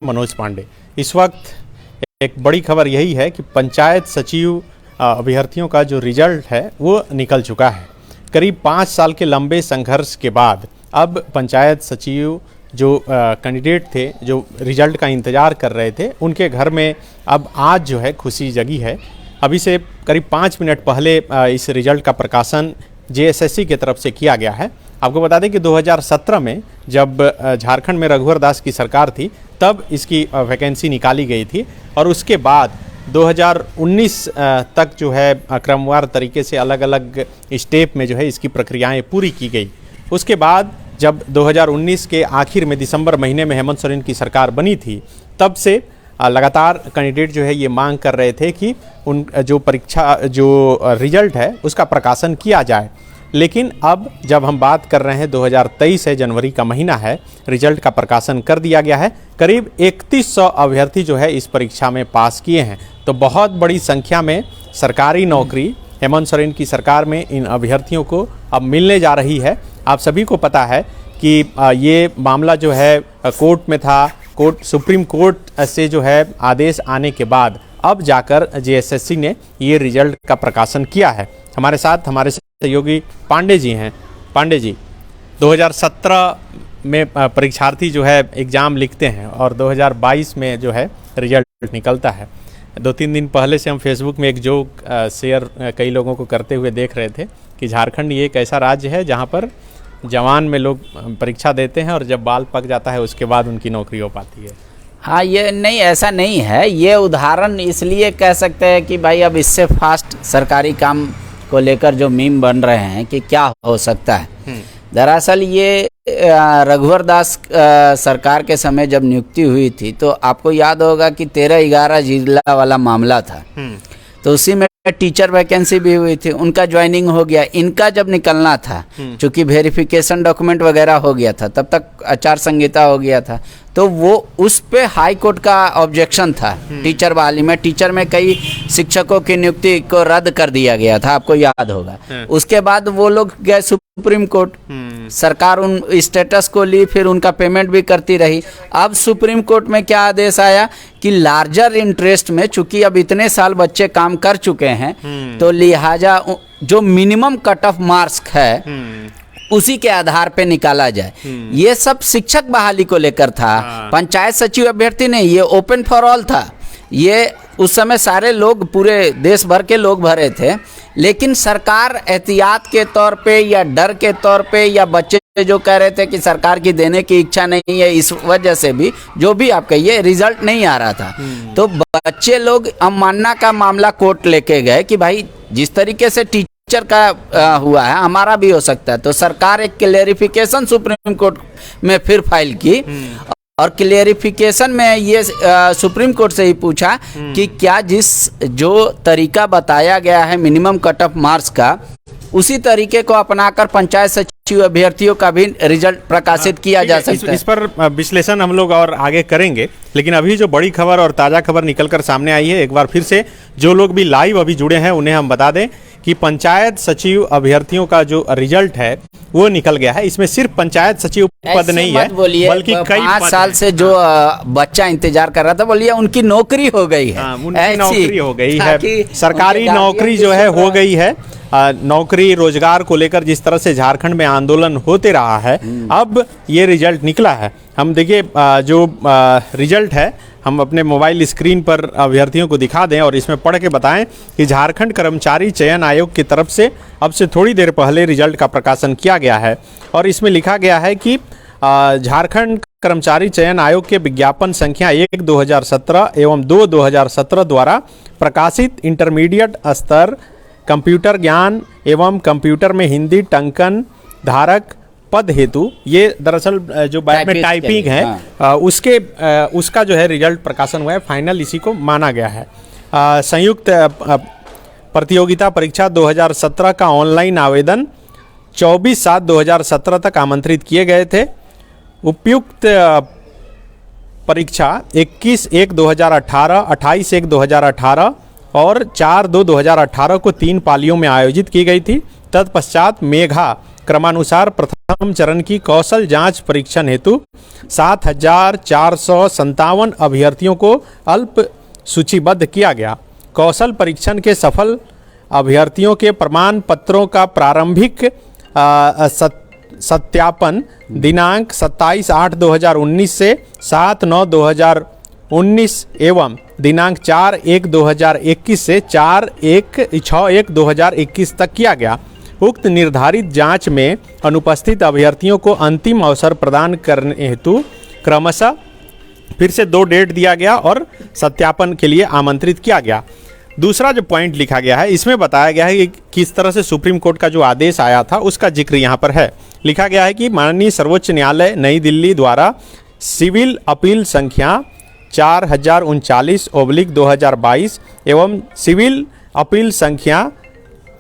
मनोज पांडे। इस वक्त एक बड़ी खबर यही है कि पंचायत सचिव अभ्यर्थियों का जो रिजल्ट है वो निकल चुका है। करीब 5 साल के लंबे संघर्ष के बाद अब पंचायत सचिव जो कैंडिडेट थे, जो रिजल्ट का इंतज़ार कर रहे थे, उनके घर में अब आज जो है खुशी जगी है। अभी से करीब 5 मिनट पहले इस रिजल्ट का प्रकाशन जेएसएससी की तरफ से किया गया है। आपको बता दें कि 2017 में जब झारखंड में रघुवर दास की सरकार थी तब इसकी वैकेंसी निकाली गई थी और उसके बाद 2019 तक जो है क्रमवार तरीके से अलग अलग स्टेप में जो है इसकी प्रक्रियाएं पूरी की गई। उसके बाद जब 2019 के आखिर में दिसंबर महीने में हेमंत सोरेन की सरकार बनी थी, तब से लगातार कैंडिडेट जो है ये मांग कर रहे थे कि उन जो रिजल्ट है उसका प्रकाशन किया जाए। लेकिन अब जब हम बात कर रहे हैं 2023 है, जनवरी का महीना है, रिजल्ट का प्रकाशन कर दिया गया है। करीब 3100 अभ्यर्थी जो है इस परीक्षा में पास किए हैं। तो बहुत बड़ी संख्या में सरकारी नौकरी हेमंत सोरेन की सरकार में इन अभ्यर्थियों को अब मिलने जा रही है। आप सभी को पता है कि ये मामला जो है कोर्ट में था, सुप्रीम कोर्ट से जो है आदेश आने के बाद अब जाकर जेएसएससी ने ये रिजल्ट का प्रकाशन किया है। हमारे साथ हमारे सहयोगी पांडे जी हैं। पांडे जी, 2017 में परीक्षार्थी जो है एग्ज़ाम लिखते हैं और 2022 में जो है रिजल्ट निकलता है। 2-3 दिन पहले से हम फेसबुक में एक जोक शेयर कई लोगों को करते हुए देख रहे थे कि झारखंड ये एक ऐसा राज्य है जहाँ पर जवान में लोग परीक्षा देते हैं और जब बाल पक जाता है उसके बाद उनकी नौकरी हो पाती है। हाँ, ये नहीं, ऐसा नहीं है। ये उदाहरण इसलिए कह सकते हैं कि भाई अब इससे फास्ट सरकारी काम को लेकर जो मीम बन रहे हैं कि क्या हो सकता है। दरअसल ये रघुवर दास सरकार के समय जब नियुक्ति हुई थी तो आपको याद होगा कि 13-11 जिला वाला मामला था। तो उसी में टीचर वैकेंसी भी हुई थी, उनका ज्वाइनिंग हो गया। इनका जब निकलना था, चूंकि वेरिफिकेशन डॉक्यूमेंट वगैरह हो गया था, तब तक आचार संहिता हो गया था, तो वो उस पे हाई कोर्ट का ऑब्जेक्शन था। टीचर बहाली में, टीचर में कई शिक्षकों की नियुक्ति को रद्द कर दिया गया था, आपको याद होगा। उसके बाद वो लोग गए सुप्रीम कोर्ट, सरकार उन स्टेटस को ली, फिर उनका पेमेंट भी करती रही। अब सुप्रीम कोर्ट में क्या आदेश आया कि लार्जर इंटरेस्ट में, चूंकि अब इतने साल बच्चे काम कर चुके हैं, तो लिहाजा जो मिनिमम कट ऑफ मार्क्स है उसी के आधार पे निकाला जाए। ये सब शिक्षक बहाली को लेकर था। पंचायत सचिव अभ्यर्थी नहीं, ये ओपन फॉर ऑल था। ये उस समय सारे लोग, पूरे देश भर के लोग भरे थे। लेकिन सरकार एहतियात के तौर पे या डर के तौर पे या बच्चे जो कह रहे थे कि सरकार की देने की इच्छा नहीं है, इस वजह से भी, जो भी आप कहिए, रिजल्ट नहीं आ रहा था। तो बच्चे लोग अवमानना का मामला कोर्ट लेके गए कि भाई जिस तरीके से टीचर का हुआ है हमारा भी हो सकता है। तो सरकार एक क्लेरिफिकेशन सुप्रीम कोर्ट में फिर फाइल की और क्लेरिफिकेशन में ये सुप्रीम कोर्ट से ही पूछा कि क्या जो तरीका बताया गया है मिनिमम कट ऑफ मार्क्स का, उसी तरीके को अपनाकर पंचायत सचिव अभ्यर्थियों का भी रिजल्ट प्रकाशित किया जा सकता है। इस पर विश्लेषण हम लोग और आगे करेंगे, लेकिन अभी जो बड़ी खबर और ताज़ा खबर निकलकर सामने आई है, एक बार फिर से जो लोग भी लाइव अभी जुड़े हैं उन्हें हम बता दें कि पंचायत सचिव अभ्यर्थियों का जो रिजल्ट है वो निकल गया है। इसमें सिर्फ पंचायत सचिव पद नहीं है, बल्कि कई 5 साल से जो बच्चा इंतजार कर रहा था, बोलिए उनकी नौकरी हो गई है। उनकी नौकरी हो गई है, सरकारी नौकरी जो है हो गई है। नौकरी रोजगार को लेकर जिस तरह से झारखंड में आंदोलन होते रहा है, अब ये रिजल्ट निकला है। हम देखिए जो रिजल्ट है हम अपने मोबाइल स्क्रीन पर अभ्यर्थियों को दिखा दें और इसमें पढ़ के बताएं कि झारखंड कर्मचारी चयन आयोग की तरफ से अब से थोड़ी देर पहले रिजल्ट का प्रकाशन किया गया है। और इसमें लिखा गया है कि झारखंड कर्मचारी चयन आयोग के विज्ञापन संख्या 1/2017 एवं 2/2017 द्वारा प्रकाशित इंटरमीडिएट स्तर कंप्यूटर ज्ञान एवं कंप्यूटर में हिंदी टंकन धारक पद हेतु, ये दरअसल जो बैच में टाइपिंग है उसका जो है रिजल्ट प्रकाशन हुआ है। फाइनल इसी को माना गया है। संयुक्त प्रतियोगिता परीक्षा 2017 का ऑनलाइन आवेदन 24/7/2017 तक आमंत्रित किए गए थे। उपयुक्त परीक्षा 21/1/2018, 28/1/2018 और 4/2/2018 को 3 पालियों में आयोजित की गई थी। तत्पश्चात मेघा क्रमानुसार प्रथम प्रथम चरण की कौशल जांच परीक्षण हेतु 7,457 अभ्यर्थियों को अल्प सूचीबद्ध किया गया। कौशल परीक्षण के सफल अभ्यर्थियों के प्रमाण पत्रों का प्रारंभिक सत्यापन दिनांक 27/8/2019 से 7/9/2019 एवं दिनांक 4/1/2021 से 4/6/2021 तक किया गया। उक्त निर्धारित जांच में अनुपस्थित अभ्यर्थियों को अंतिम अवसर प्रदान करने हेतु क्रमशः फिर से 2 डेट दिया गया और सत्यापन के लिए आमंत्रित किया गया। दूसरा जो पॉइंट लिखा गया है इसमें बताया गया है कि किस तरह से सुप्रीम कोर्ट का जो आदेश आया था उसका जिक्र यहाँ पर है। लिखा गया है कि माननीय सर्वोच्च न्यायालय नई दिल्ली द्वारा सिविल अपील संख्या 4039/2022 एवं सिविल अपील संख्या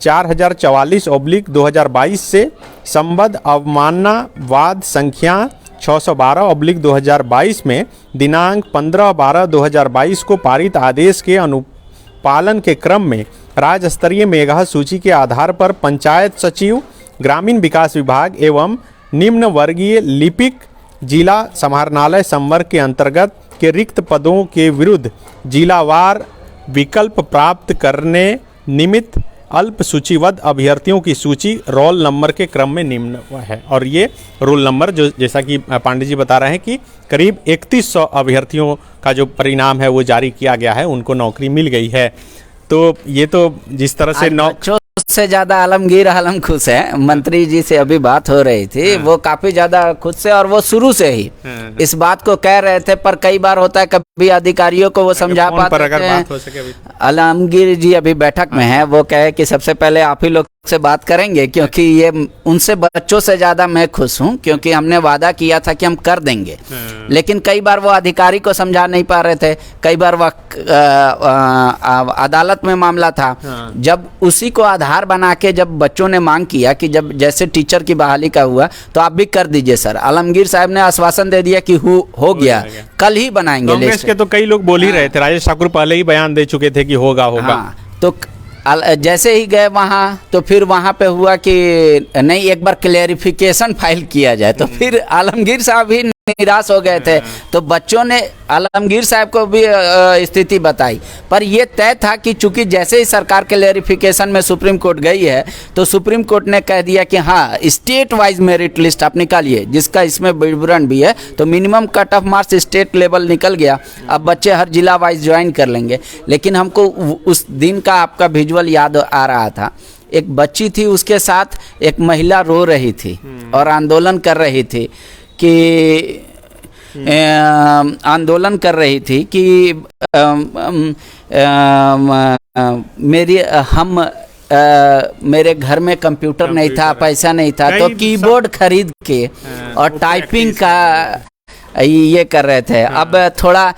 4044/2022 से संबद्ध अवमानना वाद संख्या 612/2022 में दिनांक 15/12/2022 को पारित आदेश के अनुपालन के क्रम में राज्य स्तरीय मेधा सूची के आधार पर पंचायत सचिव, ग्रामीण विकास विभाग एवं निम्न वर्गीय लिपिक जिला समाहरणालय संवर्ग के अंतर्गत के रिक्त पदों के विरुद्ध जिलावार विकल्प प्राप्त करने निमित्त अल्प सूचीबद्ध अभ्यर्थियों की सूची रोल नंबर के क्रम में निम्न है। और ये रोल नंबर जो जैसा कि पांडे जी बता रहे हैं कि करीब 3100 अभ्यर्थियों का जो परिणाम है वो जारी किया गया है, उनको नौकरी मिल गई है। तो ये तो जिस तरह से बच्चों से ज्यादा आलमगीर आलम खुश है। मंत्री जी से अभी बात हो रही थी, वो काफी ज्यादा खुश से, और वो शुरू से ही इस बात को कह रहे थे। पर कई बार होता है कभी अधिकारियों को वो समझा पाते हैं। आलमगीर जी अभी बैठक में है, वो कहे कि सबसे पहले आप ही लोग से बात करेंगे, क्योंकि ये उनसे बच्चों से ज्यादा मैं खुश हूँ, क्योंकि हमने वादा किया था कि हम कर देंगे। लेकिन कई बार वो अधिकारी को समझा नहीं पा रहे थे। कई बार वह अदालत में मामला था, जब उसी को आधार बना के जब बच्चों ने मांग किया कि जब जैसे टीचर की बहाली का हुआ तो आप भी कर दीजिए सर। आलमगीर साहब ने आश्वासन दे दिया कि हो गया, कल ही बनाएंगे। कांग्रेस के तो कई लोग बोल ही रहे थे, राजेश ठाकुर पहले ही बयान दे चुके थे कि होगा। तो जैसे ही गए वहाँ, तो फिर वहाँ पे हुआ कि नहीं, एक बार क्लेरिफिकेशन फाइल किया जाए। तो फिर आलमगीर साहब भी निराश हो गए थे। तो बच्चों ने आलमगीर साहब को भी स्थिति बताई। पर यह तय था कि चूंकि जैसे ही सरकार क्लेरिफिकेशन में सुप्रीम कोर्ट गई है, तो सुप्रीम कोर्ट ने कह दिया कि हाँ, स्टेट वाइज मेरिट लिस्ट आप निकालिए, जिसका इसमें विवरण भी है। तो minimum cut off marks state level निकल गया। अब बच्चे हर जिला वाइज ज्वाइन कर लेंगे। लेकिन हमको उस दिन का आपका विजुअल याद आ रहा था। एक बच्ची थी, उसके साथ एक महिला रो रही थी और आंदोलन कर रही थी कि मेरे घर में कंप्यूटर नहीं था, पैसा नहीं था, तो कीबोर्ड खरीद के और टाइपिंग का ये कर रहे थे। अब थोड़ा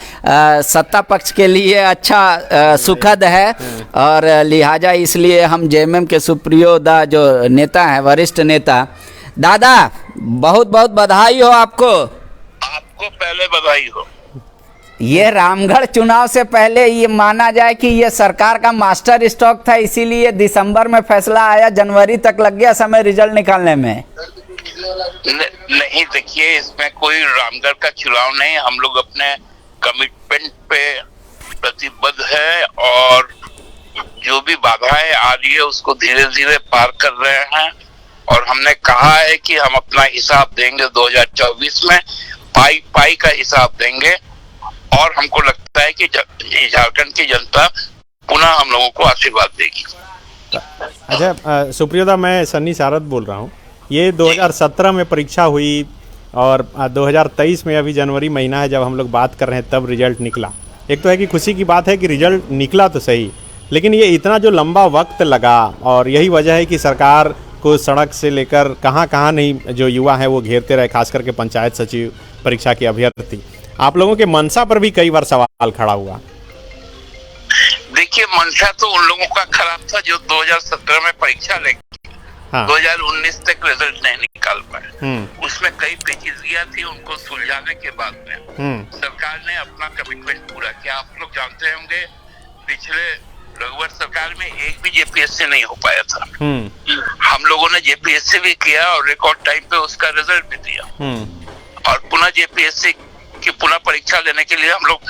सत्ता पक्ष के लिए अच्छा सुखद है, और लिहाजा इसलिए हम जेएमएम के सुप्रियो जो नेता हैं, वरिष्ठ नेता, दादा बहुत बहुत बधाई हो आपको पहले बधाई हो। ये रामगढ़ चुनाव से पहले ये माना जाए कि ये सरकार का मास्टर स्ट्रोक था, इसीलिए दिसंबर में फैसला आया, जनवरी तक लग गया समय रिजल्ट निकालने में। नहीं, देखिए, इसमें कोई रामगढ़ का चुनाव नहीं। हम लोग अपने कमिटमेंट पे प्रतिबद्ध है, और जो भी बाधाएं आ रही है उसको धीरे धीरे पार कर रहे हैं। और हमने कहा है कि हम अपना हिसाब देंगे 2024 में, पाई का हिसाब देंगे। और हमको लगता है कि झारखंड की जनता पुनः हम लोगों को आशीर्वाद देगी। अच्छा सुप्रियोदा, मैं सन्नी सारद बोल रहा हूँ। ये 2017 में परीक्षा हुई और 2023 में अभी जनवरी महीना है जब हम लोग बात कर रहे हैं, तब रिजल्ट निकला। एक तो है कि खुशी की बात है कि रिजल्ट निकला तो सही, लेकिन ये इतना जो लंबा वक्त लगा, और यही वजह है कि सरकार को सड़क से लेकर कहाँ नहीं जो युवा हैं वो घेरते रहे, खास करके पंचायत सचिव परीक्षा के अभ्यर्थी। आप लोगों के मंशा पर भी कई बार सवाल खड़ा हुआ। देखिए, मंशा तो उन लोगों का खराब था जो 2017 में परीक्षा लेके 2019 तक रिजल्ट नहीं निकाल पाए। उसमें कई पेचीदगियां थी, उनको सुलझाने के बाद में सरकार ने अपना कमिटमेंट पूरा किया। आप लोग जानते होंगे, पिछले रघुवर सरकार में एक भी जेपीएससी नहीं हो पाया था। हम लोगों ने जेपीएससी भी किया और रिकॉर्ड टाइम पे उसका रिजल्ट भी दिया, और पुनः जेपीएससी की पुनः परीक्षा लेने के लिए हम लोग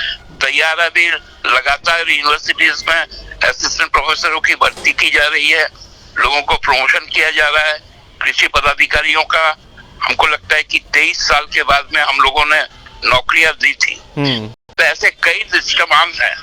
तैयार। अभी लगातार यूनिवर्सिटीज में असिस्टेंट प्रोफेसरों की भर्ती की जा रही है, लोगों को प्रमोशन किया जा रहा है, कृषि पदाधिकारियों का। हमको लगता है कि 23 साल के बाद में हम लोगों ने नौकरियां दी थी। तो ऐसे कई दृष्टिमान हैं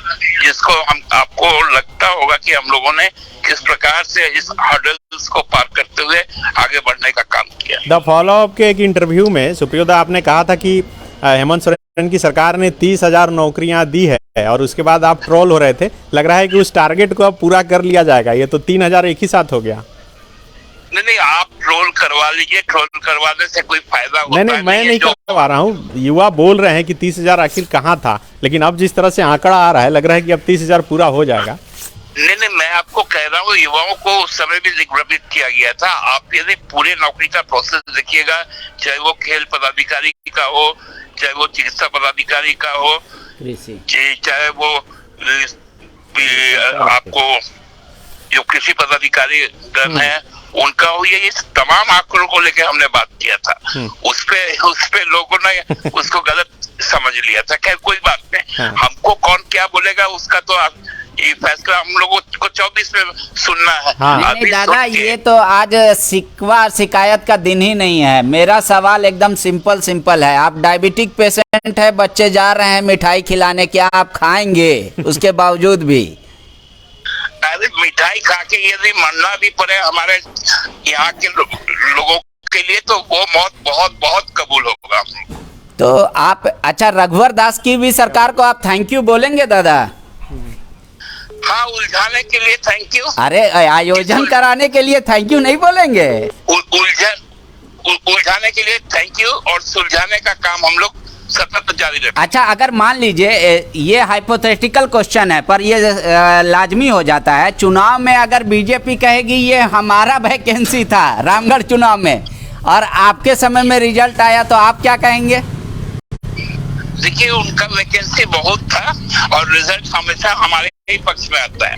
जिसको हम आपको लगता होगा कि हम लोगों ने किस प्रकार से इस हर्डल्स को पार करते हुए आगे बढ़ने का काम किया। द फॉलोअप के एक इंटरव्यू में सुप्रियोदा आपने कहा था कि हेमंत सोरेन की सरकार ने 30,000 नौकरियां दी है और उसके बाद आप ट्रोल हो रहे थे। लग रहा है कि उस टारगेट को अब पूरा कर लिया जाएगा। ये तो 3,000 एक ही साथ हो गया। नहीं, आप ट्रोल करवा लीजिए, ट्रोल करवाने से कोई फायदा होता नहीं, मैं नहीं करवा रहा हूँ। युवा बोल रहे हैं कि 30,000 आखिर कहाँ था, लेकिन अब जिस तरह से आंकड़ा आ रहा है लग रहा है कि अब 30,000 पूरा हो जाएगा। नहीं, मैं आपको कह रहा हूँ युवाओं को उस समय भी दिग्भ्रमित किया गया था। आप यदि पूरे नौकरी का प्रोसेस देखिएगा, चाहे वो खेल पदाधिकारी का हो, चाहे वो चिकित्सा पदाधिकारी का हो, चाहे वो आपको जो कृषि पदाधिकारी गण है उनका हो, ये तमाम आंकड़ों को लेकर हमने बात किया था। उस पे लोगों ने उसको गलत समझ लिया था। खैर कोई बात नहीं, हमको कौन क्या बोलेगा उसका तो ये फैसला हम लोगों को 24 में सुनना है। नहीं दादा, ये तो आज शिकवा शिकायत का दिन ही नहीं है। मेरा सवाल एकदम सिंपल है। आप डायबिटिक पेशेंट है, बच्चे जा रहे हैं मिठाई खिलाने, क्या आप खाएंगे उसके बावजूद भी? अरे मिठाई खा के यदि मरना भी पड़े हमारे यहाँ के लोगों के लिए तो वो मौत बहुत कबूल होगा। तो आप अच्छा रघुवर दास की भी सरकार को आप थैंक यू बोलेंगे दादा? हाँ, उलझाने के लिए थैंक यू। अरे आयोजन कराने के लिए थैंक यू नहीं बोलेंगे? उलझाने के लिए थैंक यू, और सुलझाने का काम हम लोग सतत जारी रखें। अच्छा, अगर मान लीजिए ये हाइपोथेटिकल क्वेश्चन है पर ये लाजमी हो जाता है, चुनाव में अगर बीजेपी कहेगी ये हमारा वैकेंसी था रामगढ़ चुनाव में और आपके समय में रिजल्ट आया, तो आप क्या कहेंगे? देखिए, उनका वैकेंसी बहुत था और रिजल्ट हमेशा हमारे ही पक्ष में आता है,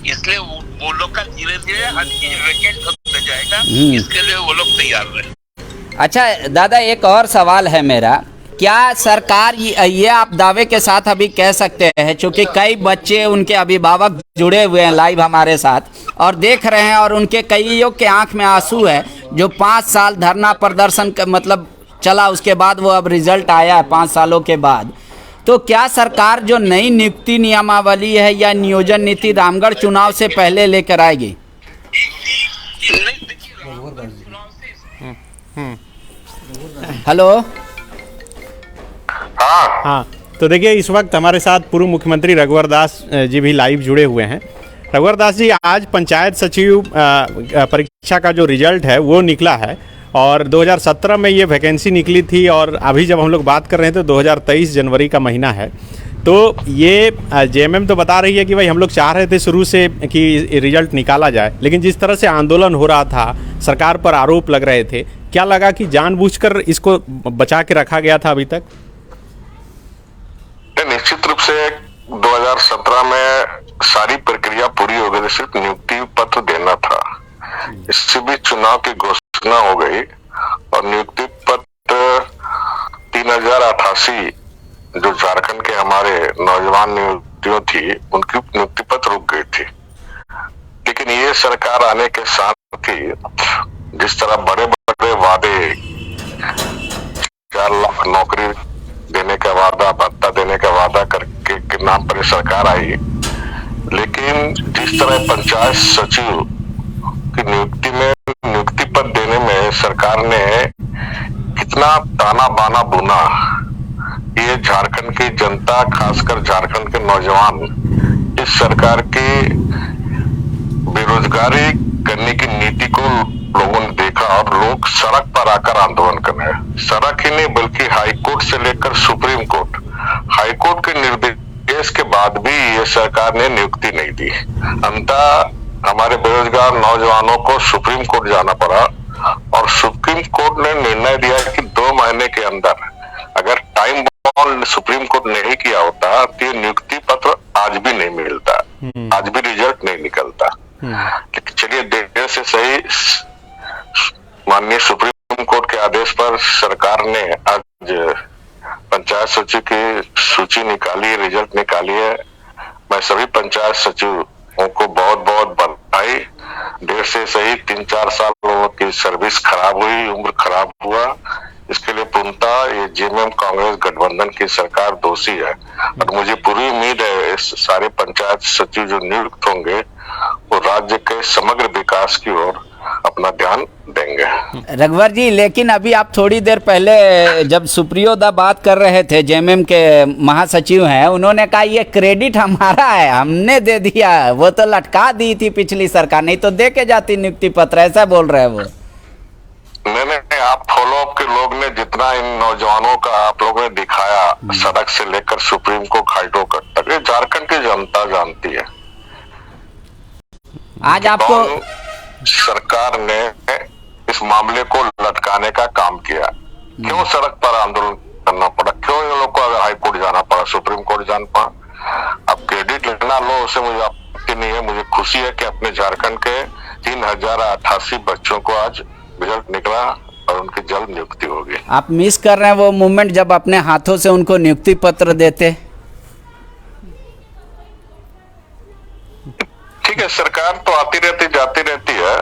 इसलिए वो लोग का धीरे धीरे हर चीज वैकेंट होता जाएगा। इसके लिए वो लोग तैयार रहे। अच्छा दादा, एक और सवाल है मेरा, क्या सरकार ये आप दावे के साथ अभी कह सकते हैं, क्योंकि कई बच्चे उनके अभिभावक जुड़े हुए हैं लाइव हमारे साथ और देख रहे हैं और उनके कईयों के आंख में आंसू है, जो 5 साल धरना प्रदर्शन मतलब चला, उसके बाद वो अब रिजल्ट आया है 5 सालों के बाद, तो क्या सरकार जो नई नियुक्ति नियमावली है या नियोजन नीति रामगढ़ चुनाव से पहले लेकर आएगी? हेलो। हाँ, तो देखिए इस वक्त हमारे साथ पूर्व मुख्यमंत्री रघुवर दास जी भी लाइव जुड़े हुए हैं। रघुवर दास जी, आज पंचायत सचिव परीक्षा का जो रिजल्ट है वो निकला है और 2017 में ये वैकेंसी निकली थी और अभी जब हम लोग बात कर रहे हैं तो 2023 जनवरी का महीना है। तो ये जेएमएम तो बता रही है कि भाई हम लोग चाह रहे थे शुरू से कि रिजल्ट निकाला जाए, लेकिन जिस तरह से आंदोलन हो रहा था, सरकार पर आरोप लग रहे थे, क्या लगा कि जानबूझकर इसको बचा के रखा गया था अभी तक? निश्चित रूप से 2017 में सारी प्रक्रिया पूरी हो गई, सिर्फ नियुक्ति पत्र देना था। इससे भी चुनाव की घोषणा हो गई और नियुक्ति पत्र 3088 जो झारखंड के हमारे नौजवान नियुक्तियों थी उनकी नियुक्ति पत्र रुक गई थी। लेकिन ये सरकार आने के साथ ही जिस तरह बड़े बड़े वादे, 4 लाख नौकरी देने का वादा, भत्ता देने का वादा करके के नाम पर सरकार आई, लेकिन जिस तरह पंचायत सचिव की नियुक्ति में नियुक्ति पत्र देने में सरकार ने कितना ताना बाना बुना, ये झारखंड की जनता, खासकर झारखंड के नौजवान इस सरकार की बेरोजगारी करने की नीति को लोगों ने देखा और लोग सड़क पर आकर आंदोलन कर रहे हैं। सड़क ही नहीं बल्कि हाईकोर्ट से लेकर सुप्रीम कोर्ट, हाईकोर्ट के निर्देश के बाद भी ये सरकार ने नियुक्ति नहीं दी। अंततः हमारे बेरोजगार नौजवानों को सुप्रीम कोर्ट जाना पड़ा और सुप्रीम कोर्ट ने निर्णय दिया कि 2 महीने के अंदर अगर टाइम बाउंड सुप्रीम कोर्ट नहीं किया होता तो ये नियुक्ति पत्र आज भी नहीं मिलता, आज भी रिजल्ट सूची निकाली है, रिजल्ट निकाली है। मैं सभी पंचायत सचिवों को बहुत बहुत बधाई। देर से सही 3-4 साल लोगों की सर्विस खराब हुई, उम्र खराब हुआ, इसके लिए पूर्णतः ये जेएमएम कांग्रेस गठबंधन की सरकार दोषी है। और मुझे पूरी उम्मीद है इस सारे पंचायत सचिव जो नियुक्त होंगे वो राज्य के समग्र विकास की ओर अपना ध्यान देंगे। रघुवर जी, लेकिन अभी आप थोड़ी देर पहले जब सुप्रियो दा बात कर रहे थे, जेएमएम के महासचिव हैं, उन्होंने कहा ये क्रेडिट हमारा है, हमने दे दिया, वो तो लटका दी थी पिछली सरकार, नहीं तो दे के जाती नियुक्ति पत्र, ऐसा बोल रहे हैं वो। नहीं, आप फॉलो अप के लोग ने जितना इन नौजवानों का आप लोगों ने दिखाया, सड़क से लेकर सुप्रीम कोर्ट, हाईकोर्ट तक, ये झारखंड की जनता जानती है। आज आपको सरकार ने इस मामले को लटकाने का काम किया। क्यों सड़क पर आंदोलन करना पड़ा, क्यों ये लोग को अगर हाईकोर्ट जाना पड़ा, सुप्रीम कोर्ट जाना पड़ा। अब क्रेडिट लेना लो, उसे मुझे आपत्ति नहीं है। मुझे खुशी है कि अपने झारखंड के 3088 बच्चों को आज रिजल्ट निकला और उनकी जल्द नियुक्ति होगी। आप मिस कर रहे हैं वो मूवमेंट जब अपने हाथों से उनको नियुक्ति पत्र देते। ठीक है, सरकार तो आती रहती जाती रहती है,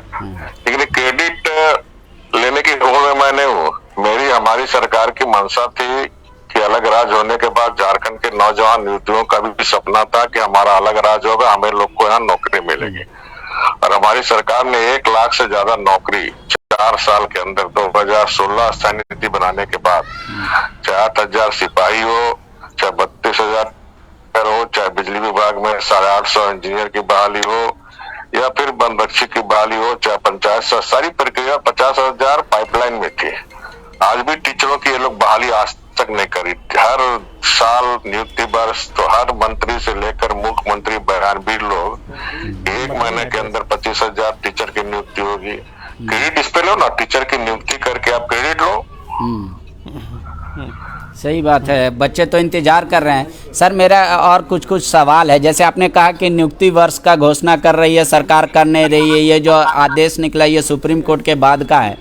लेकिन क्रेडिट लेने की होड़ में मैं नहीं हूँ। हमारी सरकार की मंशा थी कि अलग राज्य होने के बाद झारखंड के नौजवान युवतियों का भी सपना था कि हमारा अलग राज्य होगा, हमें लोग को यहाँ नौकरी मिलेगी। और हमारी सरकार ने 1 लाख से ज्यादा नौकरी 4 साल के अंदर 2016 स्थानीय नीति बनाने के बाद, चाहे 8,000 सिपाही हो, चाहे 32,000 हो, चाहे बिजली विभाग में 850 इंजीनियर की बहाली हो, या फिर वन रक्षक की बहाली हो, चाहे पंचायत, सारी प्रक्रिया 50,000 पाइपलाइन में थी। आज भी टीचरों की ये लोग बहाली आज तक नहीं करी। हर साल नियुक्ति वर्ष तो हर मंत्री से लेकर मुख्यमंत्री बयानवीर लोग 1 महीने के अंदर 25,000 टीचर की नियुक्ति होगी। क्रेडिट इस पे लो ना, टीचर की नियुक्ति करके आप क्रेडिट लो। सही बात है, बच्चे तो इंतजार कर रहे हैं। सर मेरा और कुछ सवाल है। जैसे आपने कहा कि नियुक्ति वर्ष का घोषणा कर रही है सरकार, कर नहीं रही है, ये जो आदेश निकला ये सुप्रीम कोर्ट के बाद का है।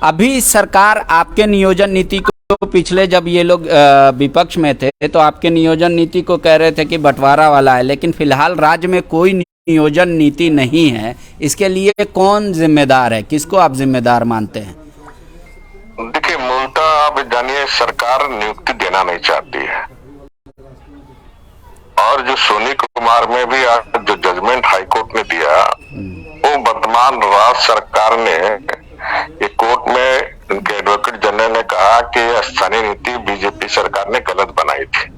अभी सरकार आपके नियोजन नीति को, पिछले जब ये लोग विपक्ष में थे तो आपके नियोजन नीति को कह रहे थे कि बंटवारा वाला है, लेकिन फिलहाल राज्य में कोई नियोजन नीति नहीं है। इसके लिए कौन जिम्मेदार है, किसको आप जिम्मेदार मानते हैं? देखिए, मूलतः आप जानिए सरकार नियुक्ति देना नहीं चाहती है, और जो सोनी कुमार में भी आज जो जजमेंट हाईकोर्ट ने दिया, वो वर्तमान राज्य सरकार ने ये कोर्ट में उनके एडवोकेट जनरल ने कहा कि स्थानीय नीति बीजेपी सरकार ने गलत बनाई थी,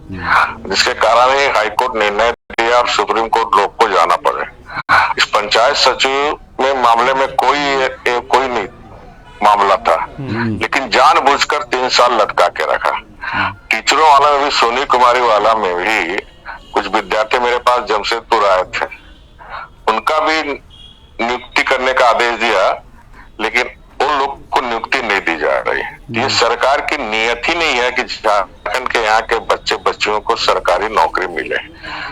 जिसके कारण ही हाईकोर्ट निर्णय दिया और सुप्रीम कोर्ट लोग को जाना पड़े। इस पंचायत सचिव में मामले में कोई नहीं मामला था, लेकिन जानबूझकर 3 साल लटका के रखा। टीचरों वाला में भी, सोनी कुमारी वाला में भी कुछ विद्यार्थी मेरे पास जमशेदपुर आए थे, उनका भी नियुक्ति करने का आदेश दिया, लेकिन उन लोग को नियुक्ति नहीं दी जा रही। ये सरकार की नीयत ही नहीं है कि झारखंड के यहाँ के बच्चे बच्चियों को सरकारी नौकरी मिले।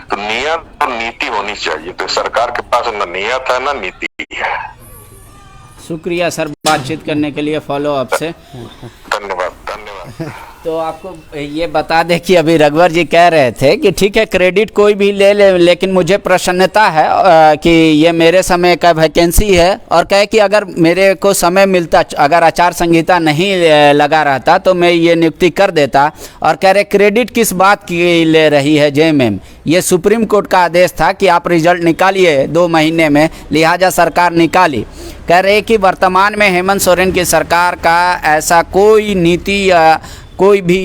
तो नियत और नीति होनी चाहिए। तो सरकार के पास न नियत है न नीति है। शुक्रिया सर बातचीत करने के लिए, फॉलो अप से धन्यवाद। तो आपको ये बता दें कि अभी रघुवर जी कह रहे थे कि ठीक है क्रेडिट कोई भी ले ले, लेकिन मुझे प्रसन्नता है कि ये मेरे समय का वैकेंसी है, और कहे कि अगर मेरे को समय मिलता, अगर आचार संहिता नहीं लगा रहता तो मैं ये नियुक्ति कर देता। और कह रहे क्रेडिट किस बात की ले रही है जेएमएम, ये सुप्रीम कोर्ट का आदेश था कि आप रिजल्ट निकालिए 2 महीने में, लिहाजा सरकार निकाली। कह रहे कि वर्तमान में हेमंत सोरेन की सरकार का ऐसा कोई नीति या कोई भी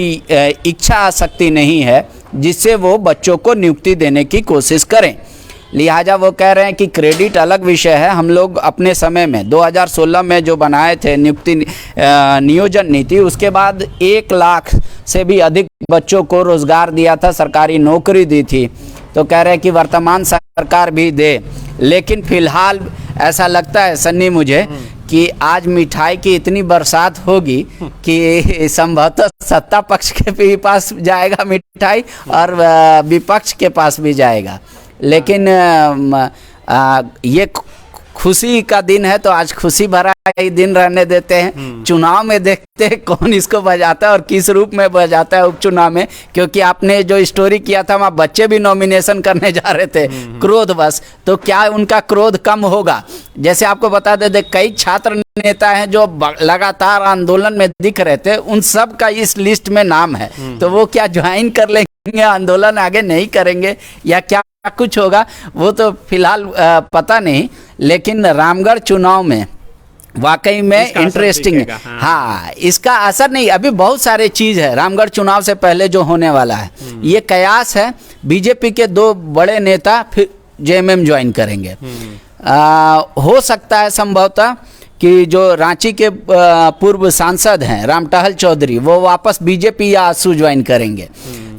इच्छा आसक्ति नहीं है जिससे वो बच्चों को नियुक्ति देने की कोशिश करें। लिहाजा वो कह रहे हैं कि क्रेडिट अलग विषय है। हम लोग अपने समय में 2016 में जो बनाए थे नियुक्ति नियोजन नीति, उसके बाद 1 लाख से भी अधिक बच्चों को रोजगार दिया था, सरकारी नौकरी दी थी। तो कह रहे हैं कि वर्तमान सरकार भी दे, लेकिन फिलहाल ऐसा लगता है सन्नी मुझे कि आज मिठाई की इतनी बरसात होगी कि संभवतः सत्ता पक्ष के भी पास जाएगा मिठाई और विपक्ष के पास भी जाएगा। लेकिन ये खुशी का दिन है तो आज खुशी भरा ही दिन रहने देते हैं। चुनाव में देखते हैं कौन इसको बजाता है और किस रूप में बजाता है उपचुनाव में, क्योंकि आपने जो स्टोरी किया था वहाँ बच्चे भी नॉमिनेशन करने जा रहे थे क्रोध बस, तो क्या उनका क्रोध कम होगा? जैसे आपको बता देते कई छात्र नेता हैं जो लगातार आंदोलन में दिख रहे थे, उन सब का इस लिस्ट में नाम है, तो वो क्या ज्वाइन कर लेंगे, आंदोलन आगे नहीं करेंगे या क्या कुछ होगा वो तो फिलहाल पता नहीं। लेकिन रामगढ़ चुनाव में वाकई में इंटरेस्टिंग है। हाँ, इसका असर नहीं, अभी बहुत सारे चीज है रामगढ़ चुनाव से पहले जो होने वाला है। ये कयास है, बीजेपी के 2 बड़े नेता फिर जेएमएम ज्वाइन करेंगे। हो सकता है संभवतः कि जो रांची के पूर्व सांसद हैं रामटहल चौधरी, वो वापस बीजेपी या आसू ज्वाइन करेंगे।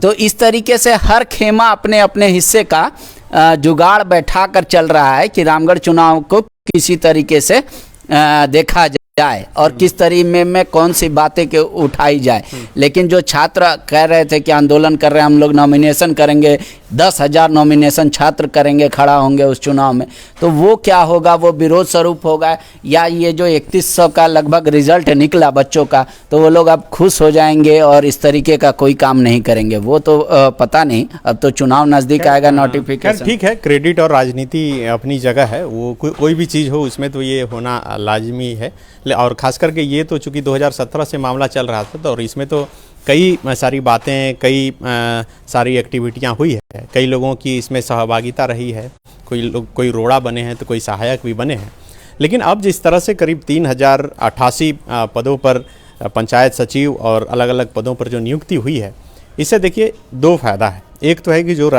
तो इस तरीके से हर खेमा अपने अपने हिस्से का जुगाड़ बैठा कर चल रहा है कि रामगढ़ चुनाव को किसी तरीके से देखा जाए और किस तरीके में कौन सी बातें के उठाई जाए। लेकिन जो छात्र कह रहे थे कि आंदोलन कर रहे हैं, हम लोग नॉमिनेशन करेंगे, 10,000 नॉमिनेशन छात्र करेंगे, खड़ा होंगे उस चुनाव में, तो वो क्या होगा? वो विरोध स्वरूप होगा या ये जो 3100 का लगभग रिजल्ट निकला बच्चों का, तो वो लोग अब खुश हो जाएंगे और इस तरीके का कोई काम नहीं करेंगे? वो तो पता नहीं, अब तो चुनाव नज़दीक आएगा, नोटिफिकेशन। ठीक है, क्रेडिट और राजनीति अपनी जगह है, वो कोई भी चीज़ हो उसमें तो ये होना लाजमी है। और ख़ास करके ये तो चूँकि 2017 से मामला चल रहा था, तो और इसमें तो कई सारी बातें, कई सारी एक्टिविटियां हुई है, कई लोगों की इसमें सहभागिता रही है, कोई रोड़ा बने हैं तो कोई सहायक भी बने हैं। लेकिन अब जिस तरह से करीब 3088 पदों पर पंचायत सचिव और अलग अलग पदों पर जो नियुक्ति हुई है, इससे देखिए 2 फायदा है। एक तो है कि जो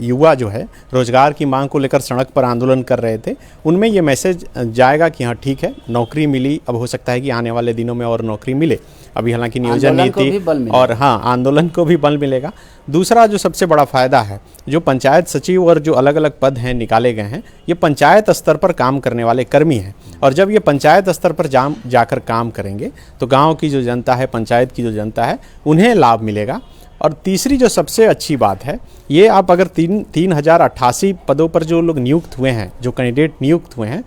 युवा जो है रोजगार की मांग को लेकर सड़क पर आंदोलन कर रहे थे, उनमें ये मैसेज जाएगा कि हाँ ठीक है, नौकरी मिली, अब हो सकता है कि आने वाले दिनों में और नौकरी मिले। अभी हालांकि नियोजन नीति और हाँ आंदोलन को भी बल मिलेगा। दूसरा जो सबसे बड़ा फायदा है, जो पंचायत सचिव और जो अलग अलग पद हैं निकाले गए हैं, ये पंचायत स्तर पर काम करने वाले कर्मी हैं, और जब ये पंचायत स्तर पर जाकर काम करेंगे तो गाँव की जो जनता है, पंचायत की जो जनता है, उन्हें लाभ मिलेगा। और तीसरी जो सबसे अच्छी बात है, ये आप अगर 3088 पदों पर जो लोग नियुक्त हुए हैं, जो कैंडिडेट नियुक्त हुए हैं,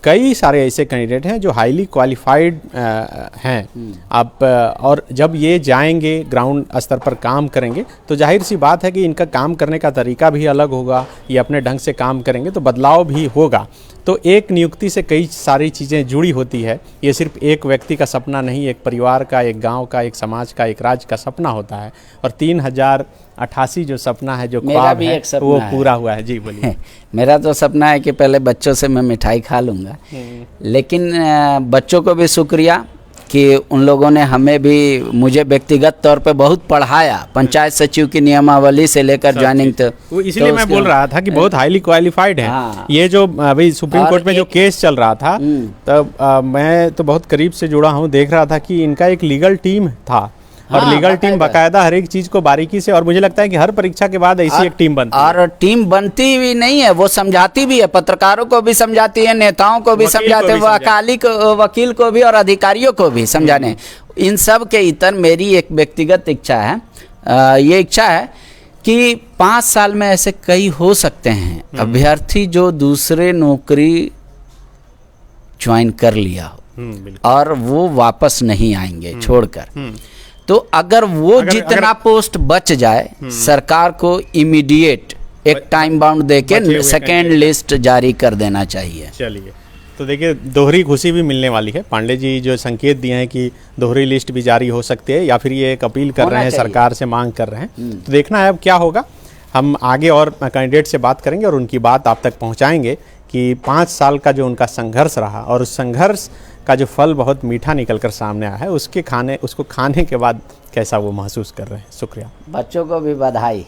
कई सारे ऐसे कैंडिडेट हैं जो हाईली क्वालिफाइड हैं। आप और जब ये जाएंगे ग्राउंड स्तर पर काम करेंगे तो जाहिर सी बात है कि इनका काम करने का तरीका भी अलग होगा, ये अपने ढंग से काम करेंगे तो बदलाव भी होगा। तो एक नियुक्ति से कई सारी चीज़ें जुड़ी होती है, ये सिर्फ एक व्यक्ति का सपना नहीं, एक परिवार का, एक गांव का, एक समाज का, एक राज्य का सपना होता है। और 3088 जो सपना है, जो ख्वाब है, वो पूरा हुआ है। जी बोलिए। मेरा तो सपना है कि पहले बच्चों से मैं मिठाई खा लूँगा, लेकिन बच्चों को भी शुक्रिया कि उन लोगों ने हमें भी, मुझे व्यक्तिगत तौर पे बहुत पढ़ाया, पंचायत सचिव की नियमावली से लेकर ज्वाइनिंग तक। इसलिए मैं बोल रहा था कि बहुत हाईली क्वालिफाइड है। हाँ। ये जो अभी सुप्रीम कोर्ट में जो केस चल रहा था, तब मैं तो बहुत करीब से जुड़ा हूँ, देख रहा था कि इनका एक लीगल टीम था। और लीगल टीम बाकायदा हर एक चीज को बारीकी से, और मुझे लगता है कि हर परीक्षा के बाद ऐसी एक टीम बनती है। और टीम बनती भी नहीं है, वो समझाती भी है, पत्रकारों को भी समझाती है, नेताओं को भी समझाते हैं, वकील को भी और अधिकारियों को भी समझाने। इन सब के इतर मेरी एक व्यक्तिगत इच्छा है, ये इच्छा है कि 5 साल में ऐसे कई हो सकते हैं अभ्यर्थी जो दूसरे नौकरी ज्वाइन कर लिया हो और वो वापस नहीं आएंगे छोड़कर। तो अगर वो जितना पोस्ट बच जाए, सरकार को इमीडिएट एक टाइम बाउंड देके सेकेंड लिस्ट जारी कर देना चाहिए। चलिए, तो देखिए दोहरी खुशी भी मिलने वाली है। पांडे जी जो संकेत दिए हैं कि दोहरी लिस्ट भी जारी हो सकती है, या फिर ये एक अपील कर रहे हैं, सरकार से मांग कर रहे हैं, तो देखना है अब क्या होगा। हम आगे और कैंडिडेट से बात करेंगे और उनकी बात आप तक पहुँचाएंगे कि 5 साल का जो उनका संघर्ष रहा और उस संघर्ष का जो फल बहुत मीठा निकलकर सामने आया है, उसको खाने के बाद कैसा वो महसूस कर रहे हैं। शुक्रिया। बच्चों को भी बधाई।